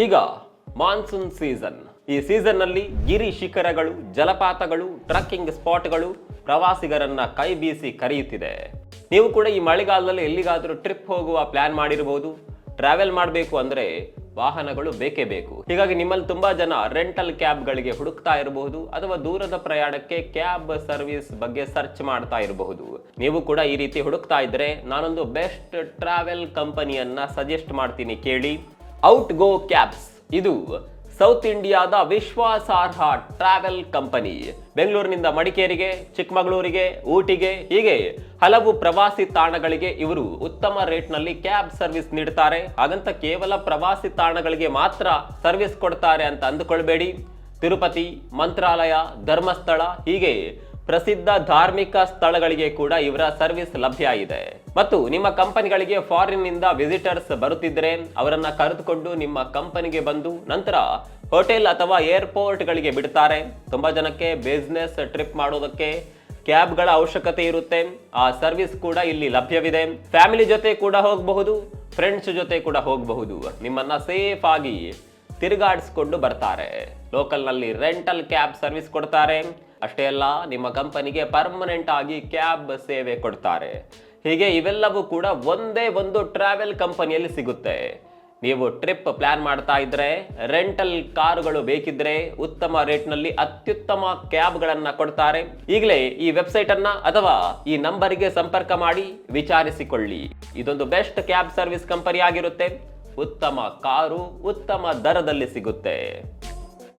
ಈಗ monsoon season. ಈ season ನಲ್ಲಿ ಗಿರಿ ಶಿಖರಗಳು, ಜಲಪಾತಗಳು, ಟ್ರಕ್ಕಿಂಗ್ ಸ್ಪಾಟ್ಗಳು ಪ್ರವಾಸಿಗರನ್ನ ಕೈ ಬೀಸಿ ಕರೆಯುತ್ತಿದೆ. ನೀವು ಕೂಡ ಈ ಮಳೆಗಾಲದಲ್ಲಿ ಎಲ್ಲಿಗಾದರೂ ಟ್ರಿಪ್ ಹೋಗುವ ಪ್ಲಾನ್ ಮಾಡಿರಬಹುದು. ಟ್ರಾವೆಲ್ ಮಾಡಬೇಕು ಅಂದ್ರೆ ವಾಹನಗಳು ಬೇಕೇ ಬೇಕು. ಹೀಗಾಗಿ ನಿಮ್ಮಲ್ಲಿ ತುಂಬಾ ಜನ ರೆಂಟಲ್ ಕ್ಯಾಬ್ಗಳಿಗೆ ಹುಡುಕ್ತಾ ಇರಬಹುದು, ಅಥವಾ ದೂರದ ಪ್ರಯಾಣಕ್ಕೆ ಕ್ಯಾಬ್ ಸರ್ವಿಸ್ ಬಗ್ಗೆ ಸರ್ಚ್ ಮಾಡ್ತಾ ಇರಬಹುದು. ನೀವು ಕೂಡ ಈ ರೀತಿ ಹುಡುಕ್ತಾ ಇದ್ರೆ ನಾನೊಂದು ಬೆಸ್ಟ್ ಟ್ರಾವೆಲ್ ಕಂಪನಿಯನ್ನ ಸಜೆಸ್ಟ್ ಮಾಡ್ತೀನಿ, ಕೇಳಿ. Out go cabs. ಇದು ಸೌತ್ ಇಂಡಿಯಾದ ವಿಶ್ವಾಸಾರ್ಹ ಟ್ರಾವೆಲ್ ಕಂಪನಿ. ಬೆಂಗಳೂರಿನಿಂದ ಮಡಿಕೇರಿಗೆ, ಚಿಕ್ಕಮಗಳೂರಿಗೆ, ಊಟಿಗೆ, ಹೀಗೆ ಹಲವು ಪ್ರವಾಸಿ ತಾಣಗಳಿಗೆ ಇವರು ಉತ್ತಮ ರೇಟ್ ನಲ್ಲಿ ಕ್ಯಾಬ್ ಸರ್ವಿಸ್ ನೀಡ್ತಾರೆ. ಹಾಗಂತ ಕೇವಲ ಪ್ರವಾಸಿ ತಾಣಗಳಿಗೆ ಮಾತ್ರ ಸರ್ವಿಸ್ ಕೊಡ್ತಾರೆ ಅಂತ ಅಂದುಕೊಳ್ಬೇಡಿ. ತಿರುಪತಿ, ಮಂತ್ರಾಲಯ, ಧರ್ಮಸ್ಥಳ, ಹೀಗೆ ಪ್ರಸಿದ್ಧ ಧಾರ್ಮಿಕ ಸ್ಥಳಗಳಿಗೆ ಕೂಡ ಇವರ ಸರ್ವಿಸ್ ಲಭ್ಯ ಇದೆ. ಮತ್ತು ನಿಮ್ಮ ಕಂಪನಿಗಳಿಗೆ ಫಾರಿನ್ ನಿಂದ ವಿಸಿಟರ್ಸ್ ಬರುತ್ತಿದ್ರೆ ಅವರನ್ನ ಕರೆದುಕೊಂಡು ನಿಮ್ಮ ಕಂಪನಿಗೆ ಬಂದು ನಂತರ ಹೋಟೆಲ್ ಅಥವಾ ಏರ್ಪೋರ್ಟ್ ಗಳಿಗೆ ಬಿಡ್ತಾರೆ. ತುಂಬಾ ಜನಕ್ಕೆ ಬಿಸ್ನೆಸ್ ಟ್ರಿಪ್ ಮಾಡೋದಕ್ಕೆ ಕ್ಯಾಬ್ಗಳ ಅವಶ್ಯಕತೆ ಇರುತ್ತೆ. ಆ ಸರ್ವಿಸ್ ಕೂಡ ಇಲ್ಲಿ ಲಭ್ಯವಿದೆ. ಫ್ಯಾಮಿಲಿ ಜೊತೆ ಕೂಡ ಹೋಗಬಹುದು, ಫ್ರೆಂಡ್ಸ್ ಜೊತೆ ಕೂಡ ಹೋಗಬಹುದು. ನಿಮ್ಮನ್ನ ಸೇಫ್ ಆಗಿ ತಿರುಗಾಡಿಸ್ಕೊಂಡು ಬರ್ತಾರೆ. ಲೋಕಲ್ ನಲ್ಲಿ ರೆಂಟಲ್ ಕ್ಯಾಬ್ ಸರ್ವಿಸ್ ಕೊಡ್ತಾರೆ. ಅಷ್ಟೇ ಅಲ್ಲ, ನಿಮ್ಮ ಕಂಪನಿಗೆ ಪರ್ಮನೆಂಟ್ ಆಗಿ ಕ್ಯಾಬ್ ಸೇವೆ ಕೊಡ್ತಾರೆ. ಹೀಗೆ ಇವೆಲ್ಲವೂ ಕೂಡ ಒಂದೇ ಒಂದು ಟ್ರಾವೆಲ್ ಕಂಪನಿಯಲ್ಲಿ ಸಿಗುತ್ತೆ. ನೀವು ಟ್ರಿಪ್ ಪ್ಲಾನ್ ಮಾಡ್ತಾ ಇದ್ರೆ, ರೆಂಟಲ್ ಕಾರುಗಳು ಬೇಕಿದ್ರೆ ಉತ್ತಮ ರೇಟ್ ನಲ್ಲಿ ಅತ್ಯುತ್ತಮ ಕ್ಯಾಬ್ಗಳನ್ನ ಕೊಡ್ತಾರೆ. ಈಗಲೇ ಈ ವೆಬ್ಸೈಟ್ ಅನ್ನ ಅಥವಾ ಈ ನಂಬರಿಗೆ ಸಂಪರ್ಕ ಮಾಡಿ ವಿಚಾರಿಸಿಕೊಳ್ಳಿ. ಇದೊಂದು ಬೆಸ್ಟ್ ಕ್ಯಾಬ್ ಸರ್ವಿಸ್ ಕಂಪನಿ ಆಗಿರುತ್ತೆ. ಉತ್ತಮ ಕಾರು ಉತ್ತಮ ದರದಲ್ಲಿ ಸಿಗುತ್ತೆ.